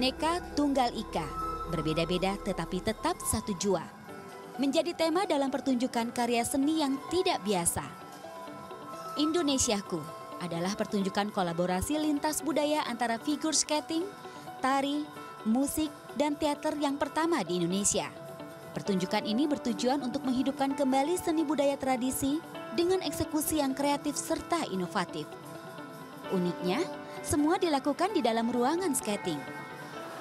Bhinneka Tunggal Ika, berbeda-beda tetapi tetap satu jua. Menjadi tema dalam pertunjukan karya seni yang tidak biasa. Indonesiaku adalah pertunjukan kolaborasi lintas budaya antara figur skating, tari, musik, dan teater yang pertama di Indonesia. Pertunjukan ini bertujuan untuk menghidupkan kembali seni budaya tradisi dengan eksekusi yang kreatif serta inovatif. Uniknya, semua dilakukan di dalam ruangan skating.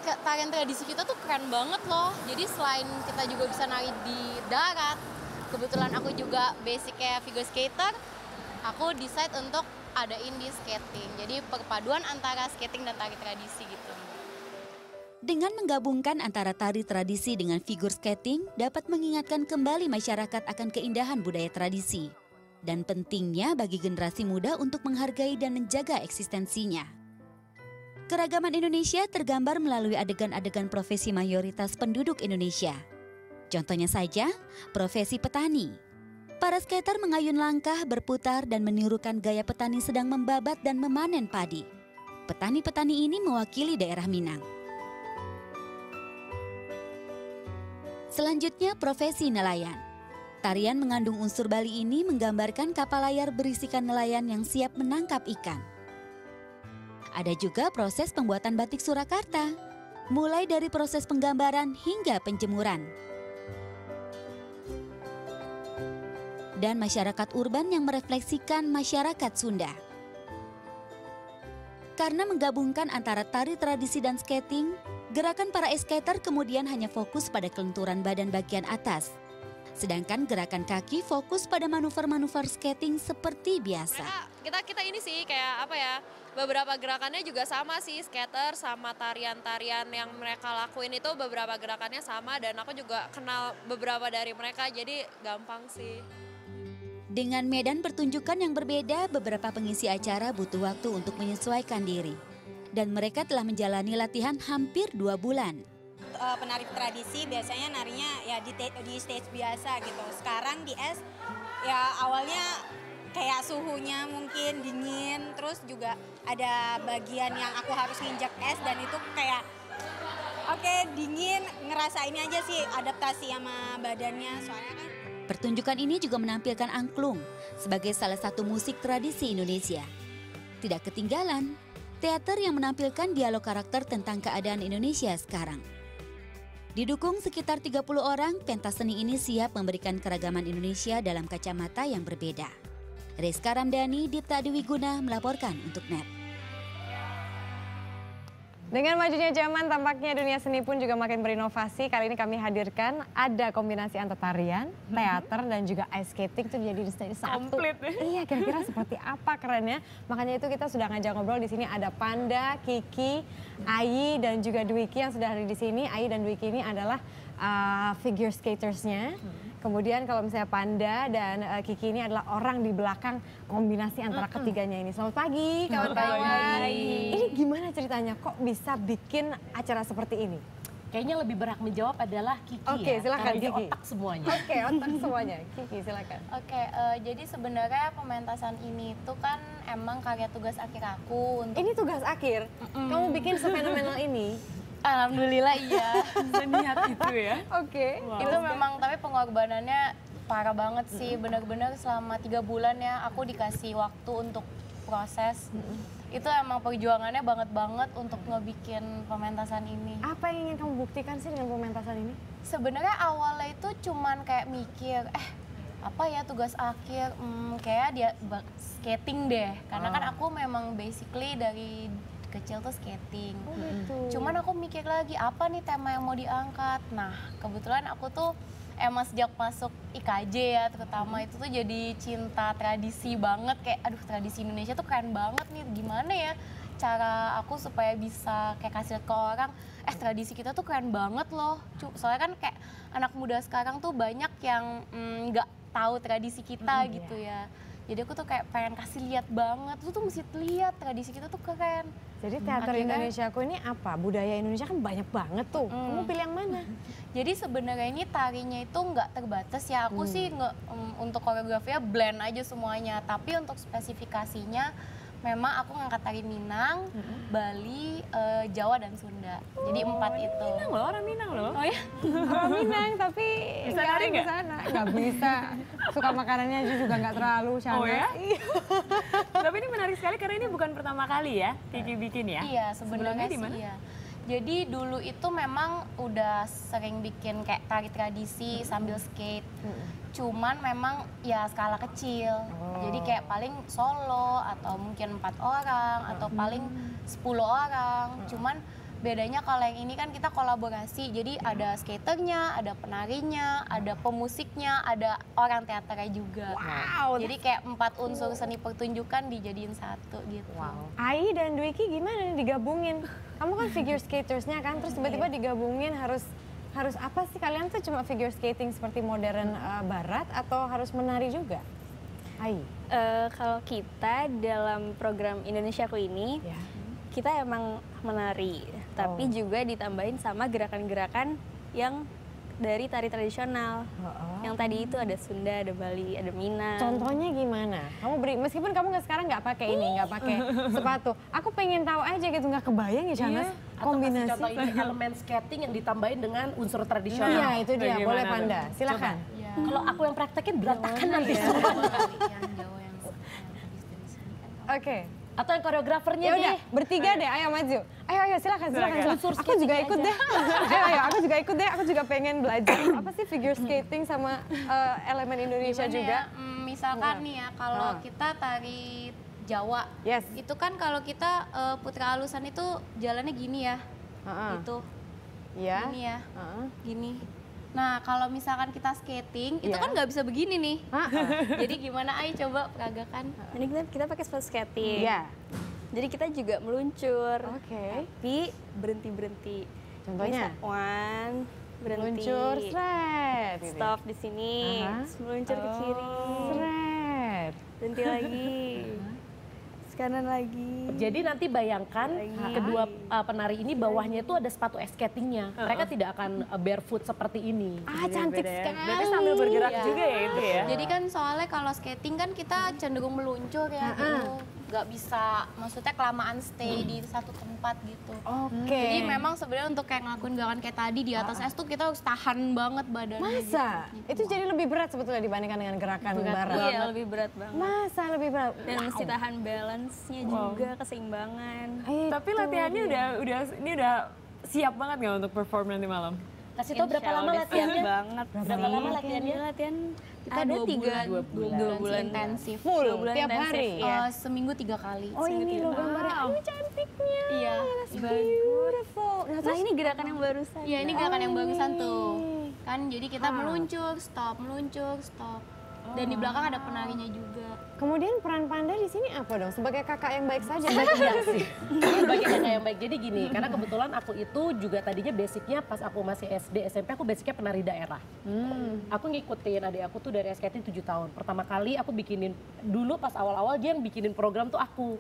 Tarian tradisi kita tuh keren banget loh. Jadi selain kita juga bisa nari di darat, kebetulan aku juga basic kayak figure skater, aku decide untuk adain di skating. Jadi perpaduan antara skating dan tari tradisi gitu. Dengan menggabungkan antara tari tradisi dengan figur skating dapat mengingatkan kembali masyarakat akan keindahan budaya tradisi. Dan pentingnya bagi generasi muda untuk menghargai dan menjaga eksistensinya. Keragaman Indonesia tergambar melalui adegan-adegan profesi mayoritas penduduk Indonesia. Contohnya saja, profesi petani. Para skater mengayun langkah, berputar dan menirukan gaya petani sedang membabat dan memanen padi. Petani-petani ini mewakili daerah Minang. Selanjutnya, profesi nelayan. Tarian mengandung unsur Bali ini menggambarkan kapal layar berisikan nelayan yang siap menangkap ikan. Ada juga proses pembuatan batik Surakarta, mulai dari proses penggambaran hingga penjemuran. Dan masyarakat urban yang merefleksikan masyarakat Sunda. Karena menggabungkan antara tari tradisi dan skating, gerakan para skater kemudian hanya fokus pada kelenturan badan bagian atas. Sedangkan gerakan kaki fokus pada manuver-manuver skating seperti biasa. Kita ini sih kayak apa ya, beberapa gerakannya juga sama sih, skater sama tarian-tarian yang mereka lakuin itu beberapa gerakannya sama dan aku juga kenal beberapa dari mereka, jadi gampang sih. Dengan medan pertunjukan yang berbeda, beberapa pengisi acara butuh waktu untuk menyesuaikan diri. Dan mereka telah menjalani latihan hampir 2 bulan. Penari tradisi biasanya narinya ya di stage biasa gitu. Sekarang di es ya awalnya kayak suhunya mungkin dingin, terus juga ada bagian yang aku harus nginjak es dan itu kayak oke, dingin, ngerasain aja sih adaptasi sama badannya soalnya kan. Pertunjukan ini juga menampilkan angklung sebagai salah satu musik tradisi Indonesia. Tidak ketinggalan, teater yang menampilkan dialog karakter tentang keadaan Indonesia sekarang. Didukung sekitar 30 orang, pentas seni ini siap memberikan keragaman Indonesia dalam kacamata yang berbeda. Rizka Ramdhani, Dipta Dwiguna melaporkan untuk NET. Dengan majunya zaman, tampaknya dunia seni pun juga makin berinovasi. Kali ini kami hadirkan ada kombinasi antara tarian, teater, dan juga ice skating itu jadi satu. Komplit. Iya, kira-kira seperti apa kerennya. Makanya itu kita sudah ngajak ngobrol di sini ada Panda, Kiki, Ayi, dan juga Dwiki yang sudah ada di sini. Ayi dan Dwiki ini adalah figure skatersnya. Kemudian kalau misalnya Panda dan Kiki ini adalah orang di belakang kombinasi antara ketiganya ini. Selamat pagi kawan-kawan. Ini gimana ceritanya kok bisa bikin acara seperti ini? Kayaknya lebih berhak menjawab adalah Kiki. Oke, ya. silakan Karena dia Kiki. otak semuanya. Oke, otak semuanya. Kiki silakan. Oke, jadi sebenarnya pementasan ini tuh kan emang karya tugas akhir aku untuk Ini tugas akhir. Kamu bikin sefenomenal ini. alhamdulillah iya. Seniat itu ya. Oke. Wow. Itu memang tapi pengorbanannya parah banget sih, benar-benar selama 3 bulan ya aku dikasih waktu untuk proses. Itu emang perjuangannya banget untuk ngebikin pementasan ini. Apa yang ingin kamu buktikan sih dengan pementasan ini? Sebenarnya awalnya itu cuman kayak mikir, apa ya tugas akhir, kayak dia skating deh. Karena kan aku memang basically dari kecil tuh skating. Gitu. Cuman aku mikir lagi, apa nih tema yang mau diangkat? Nah, kebetulan aku tuh emang sejak masuk IKJ ya terutama itu tuh jadi cinta tradisi banget. Kayak aduh tradisi Indonesia tuh keren banget nih, gimana ya cara aku supaya bisa kayak kasih lihat ke orang, tradisi kita tuh keren banget loh. Soalnya kan kayak anak muda sekarang tuh banyak yang nggak tahu tradisi kita gitu ya. Jadi aku tuh kayak pengen kasih lihat banget, tuh mesti lihat tradisi kita tuh keren. Jadi teater Indonesiaku ini apa? Budaya Indonesia kan banyak banget tuh. Kamu pilih yang mana? Jadi sebenarnya ini tarinya itu nggak terbatas ya. Aku sih untuk koreografinya blend aja semuanya. Tapi untuk spesifikasinya memang aku ngangkat tari Minang, Bali, Jawa dan Sunda. Jadi 4 itu. Minang loh, orang Minang loh. Oh ya? Orang Minang tapi Bisa nari nggak? Nggak bisa. Suka makanannya aja juga nggak terlalu, Shanas. Oh ya? Iya. Tapi ini menarik sekali karena ini bukan pertama kali ya Kiki bikin ya? Iya, sebenarnya Sebelumnya di sih mana? iya. Jadi dulu itu memang udah sering bikin kayak tari tradisi sambil skate. Cuman memang ya skala kecil. Jadi kayak paling solo atau mungkin 4 orang atau paling 10 orang. Cuman bedanya kalau yang ini kan kita kolaborasi. Jadi ada skaternya, ada penarinya, ada pemusiknya, ada orang teaternya juga. Wow. Jadi kayak 4 unsur seni pertunjukan dijadiin satu gitu. Ai dan Dwiki gimana nih digabungin? Kamu kan figure skatersnya kan, terus tiba-tiba digabungin harus apa sih? Kalian tuh cuma figure skating seperti modern barat atau harus menari juga? Ai. Kalau kita dalam program Indonesiaku ini, Ya. kita emang menari, tapi juga ditambahin sama gerakan-gerakan yang dari tari tradisional. Yang tadi itu ada Sunda, ada Bali, ada Minang. Contohnya gimana? Kamu beri, meskipun kamu sekarang nggak pakai ini, nggak pakai sepatu. Aku pengen tahu aja gitu, nggak kebayang ya Shanas Atau kombinasi. contoh ini elemen skating yang ditambahin dengan unsur tradisional. Iya itu dia, Bagaimana boleh tuh? Panda, silakan. Kalau aku yang praktekin berantakan nanti. Yang Jawa yang di sini kan. Oke. Atau yang koreografernya Ya udah, deh. bertiga deh, ayo maju. Ayo silakan. Unsur Aku juga skatingnya ikut deh. Ayo, aku juga ikut deh. Aku juga pengen belajar apa sih figure skating sama elemen Indonesia Gimana juga. ya? Misalkan nih ya, kalau kita tari Jawa, Yes. itu kan kalau kita putra alusan itu jalannya gini ya, gitu, Iya. gini ya, Heeh. gini. Nah kalau misalkan kita skating, itu Iya. kan nggak bisa begini nih. Heeh. Jadi gimana? Ayo coba peragakan. Ini kita pakai sepatu skating. Iya. Jadi kita juga meluncur. Oke. Tapi berhenti. Contohnya? Bisa, one, berhenti. Meluncur, seret. gitu. Stop di sini. Aha. Terus meluncur ke kiri. Seret. Berhenti lagi. Kanan lagi. Jadi nanti bayangkan Lagi. kedua penari ini bawahnya itu ada sepatu skatingnya. Mereka tidak akan barefoot seperti ini. Ah, cantik Beda ya. sekali. Berarti sambil bergerak Iya. juga ya itu ya? Jadi kan soalnya kalau skating kan kita cenderung meluncur ya, gitu. Nggak bisa, maksudnya kelamaan stay di satu tempat gitu. Oke. Jadi memang sebenarnya untuk kayak ngelakuin gerakan kayak tadi di atas es tuh kita harus tahan banget badannya. Masa? gitu. Itu jadi lebih berat sebetulnya dibandingkan dengan gerakan barat. Iya, lebih berat banget. Masa lebih berat? Dan mesti tahan balance-nya juga, keseimbangan. Tapi latihannya udah siap banget nggak untuk perform nanti malam? Kasih tau berapa lama Udah siap latihannya? banget. Berapa lama latihannya? Latihan Kita ada 2 dua bulan intensif. Full, 2 bulan tiap intensif, hari? iya. Seminggu 3 kali. Oh ini loh gambarnya. Ini cantiknya. Iya. Beautiful. Nah ini gerakan yang barusan. Iya ini gerakan yang bagusan tuh. Kan jadi kita meluncur, stop, meluncur, stop. Dan di belakang ada penarinya juga. Kemudian peran Panda di sini apa dong? Sebagai kakak yang baik saja. Iya sih. Sebagai kakak yang baik. Jadi gini, karena kebetulan aku itu juga tadinya basicnya pas aku masih SD, SMP aku basicnya penari daerah. Aku ngikutin adik aku tuh dari SKT 7 tahun. Pertama kali aku bikinin, dulu pas awal-awal dia yang bikinin program tuh aku.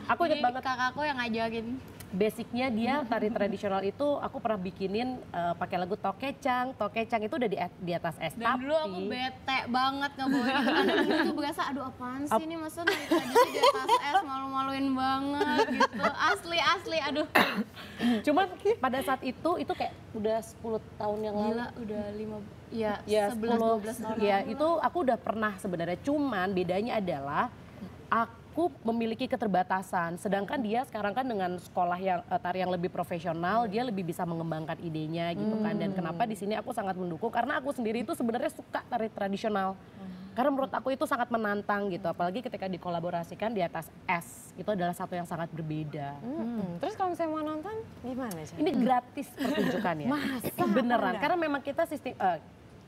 Aku inget Jadi banget kakakku yang ngajarin. basicnya dia tari tradisional itu aku pernah bikinin pakai lagu Tokecang. Tokecang itu udah di atas es. Dan dulu aku bete banget ngebawain itu. Karena dulu tuh berasa aduh apaan sih ini masa nari tradisi di atas es, malu-maluin banget gitu. Asli, aduh. Cuman pada saat itu kayak udah 10 tahun yang lalu. Gila udah 5, ya, Ya 11-12 tahun ya lalu. itu aku udah pernah sebenarnya, cuman bedanya adalah aku memiliki keterbatasan, sedangkan dia sekarang kan dengan sekolah yang tari yang lebih profesional, dia lebih bisa mengembangkan idenya gitu kan. Dan kenapa di sini aku sangat mendukung karena aku sendiri itu sebenarnya suka tari tradisional. Karena menurut aku itu sangat menantang gitu, apalagi ketika dikolaborasikan di atas es, itu adalah satu yang sangat berbeda. Terus kalau saya mau nonton gimana sih? Ini gratis pertunjukannya. Masa? Beneran, karena memang kita sistem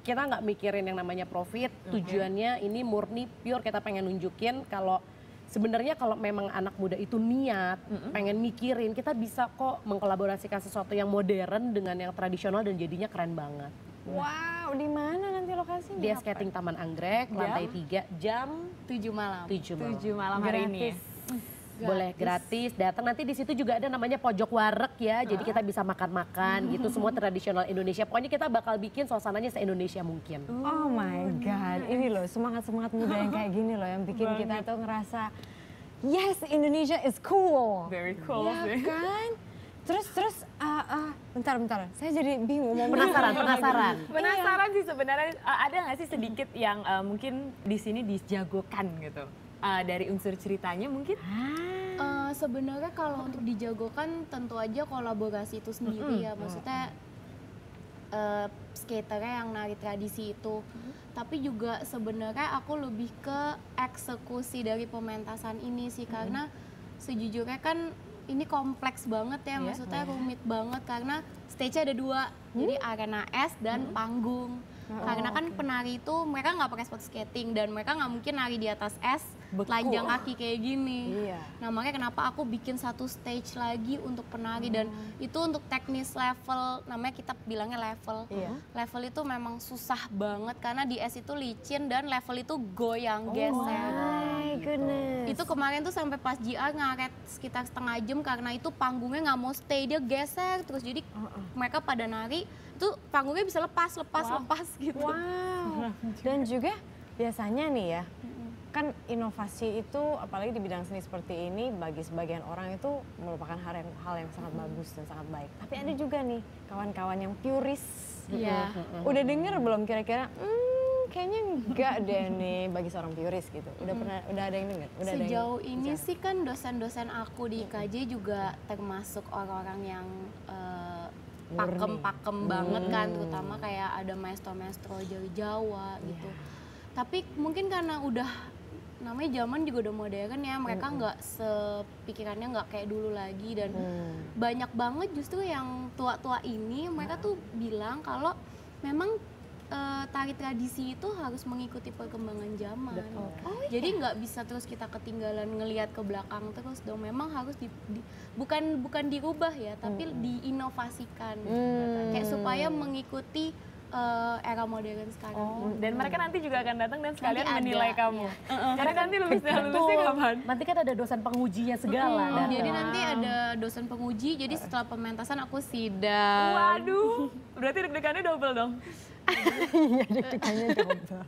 kita nggak mikirin yang namanya profit, tujuannya ini murni pure kita pengen nunjukin kalau sebenarnya kalau memang anak muda itu niat, pengen mikirin, kita bisa kok mengkolaborasikan sesuatu yang modern dengan yang tradisional dan jadinya keren banget. Wow, di mana nanti lokasinya? Dia skating Taman Anggrek, lantai 3, jam 7 malam. 7 malam. 7 malam hari ini ya? Boleh gratis, datang nanti di situ juga ada namanya pojok wareg ya, jadi kita bisa makan-makan gitu, semua tradisional Indonesia. Pokoknya kita bakal bikin suasananya se-Indonesia mungkin. Oh my God, ini loh semangat-semangat muda yang kayak gini loh yang bikin kita tuh ngerasa yes, Indonesia is cool. Very cool Ya sih. kan? Terus bentar, saya jadi bingung mau Penasaran. Penasaran sih sebenarnya ada nggak sih sedikit yang mungkin di sini dijagokan gitu dari unsur ceritanya mungkin? Sebenarnya kalau untuk dijagokan tentu aja kolaborasi itu sendiri ya, maksudnya skaternya yang nari tradisi itu. Tapi juga sebenarnya aku lebih ke eksekusi dari pementasan ini sih, karena sejujurnya kan ini kompleks banget ya, maksudnya rumit banget karena stage-nya ada 2, jadi arena es dan panggung. Karena kan penari itu mereka nggak pakai sepatu skating dan mereka nggak mungkin nari di atas es telanjang kaki kayak gini. Nah makanya kenapa aku bikin satu stage lagi untuk penari dan itu untuk teknis level, namanya kita bilangnya level. Level itu memang susah banget karena di es itu licin dan level itu goyang geser. My goodness. Itu kemarin tuh sampai pas JR ngaret sekitar setengah jam karena itu panggungnya nggak mau stay, dia geser terus, jadi mereka pada nari itu panggungnya bisa lepas gitu. Wow. Dan juga biasanya nih ya, kan inovasi itu apalagi di bidang seni seperti ini bagi sebagian orang itu merupakan hal yang sangat bagus dan sangat baik. Tapi ada juga nih kawan-kawan yang puris. Iya. Udah denger belum kira-kira? Kayaknya enggak deh nih bagi seorang puris gitu. Udah ada yang denger? Udah Sejauh ini sih kan dosen-dosen aku di IKJ juga termasuk orang-orang yang pakem banget kan, terutama kayak ada maestro-maestro dari Jawa gitu. Tapi mungkin karena udah namanya zaman juga udah modern ya, mereka nggak sepikirannya nggak kayak dulu lagi dan banyak banget justru yang tua-tua ini mereka tuh bilang kalau memang tari tradisi itu harus mengikuti perkembangan zaman. Jadi nggak bisa terus kita ketinggalan ngelihat ke belakang terus dong. Memang harus bukan dirubah ya, tapi diinovasikan. Kayak supaya mengikuti era modern sekarang. Dan mereka nanti juga akan datang dan sekalian Nanti menilai ada, kamu. Karena nanti lulusnya kapan? Nanti kan ada dosen pengujinya segala. Jadi nanti ada dosen penguji, jadi setelah pementasan aku sidang. Waduh, berarti deg-degannya double dong. Iya, deg-degannya double.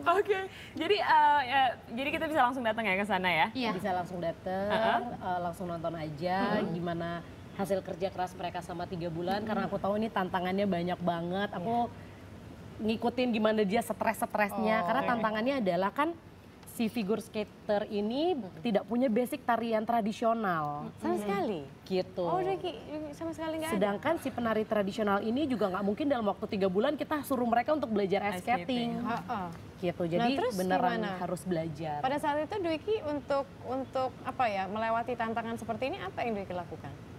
Oke, jadi jadi kita bisa langsung datang ya ke sana ya? Iya. Bisa langsung datang, langsung nonton aja gimana hasil kerja keras mereka sama 3 bulan. Karena aku tahu ini tantangannya banyak banget. Aku ngikutin gimana dia stres-stresnya. Karena tantangannya adalah kan si figure skater ini tidak punya basic tarian tradisional. Sama sekali? Gitu. Oh udah sama sekali nggak ada? Sedangkan si penari tradisional ini juga nggak mungkin dalam waktu 3 bulan kita suruh mereka untuk belajar ice skating. Gitu, jadi terus beneran gimana? harus belajar. Pada saat itu Dwiki untuk apa ya, melewati tantangan seperti ini apa yang Dwiki lakukan?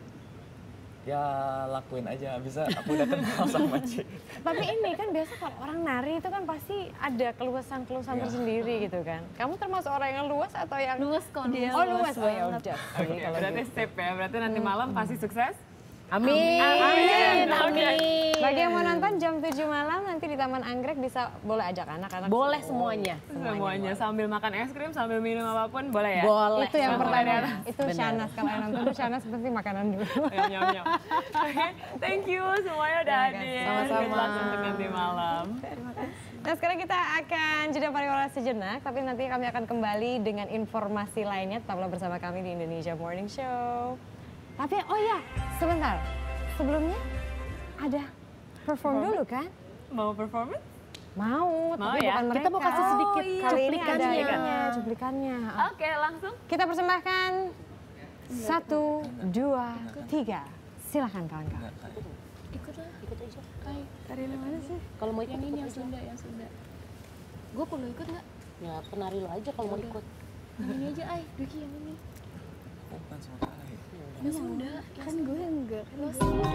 Ya lakuin aja, bisa aku udah kenal sama Ci. Tapi ini kan biasa kalau orang nari itu kan pasti ada keluasan-keluasan tersendiri gitu kan. Kamu termasuk orang yang luas atau yang Luas kok. Oh luas, oh ya udah. Oke, berarti sip ya, berarti nanti malam pasti sukses. Amin. Amin. Bagi yang mau nonton jam 7 malam nanti di Taman Anggrek bisa boleh ajak anak-anak. Boleh semuanya. Semuanya sambil makan es krim, sambil minum apapun boleh ya? Boleh. Itu yang Boleh pertama. ya? Itu Shanas, kalau yang nonton itu Shanas pasti makanan dulu. Nyam-nyam. Oke, thank you semuanya udah hadir. Sama-sama. Good luck untuk nanti malam. Nah sekarang kita akan jeda pariwara sejenak, tapi nanti kami akan kembali dengan informasi lainnya. Tetaplah bersama kami di Indonesia Morning Show. Tapi oh ya, sebentar. Sebelumnya ada perform dulu kan? Mau performance? Mau, tapi ya? bukan mereka. Kita mau kasih sedikit Kali ini ada cuplikannya. cuplikannya. Oke, langsung. Kita persembahkan 1, 2, 3. Silakan kawan-kawan. Ikut aja. Tari mana sih? Kalau mau ikut, Yang ini ikut yang aja. Sunda, yang Sunda. Gue perlu ikut nggak? Ya penari lo aja kalau mau ikut. Yang ini aja, Dwiki yang ini. Bukan sama kali. Yang Sunda. Kan gue enggak. Yang Sunda.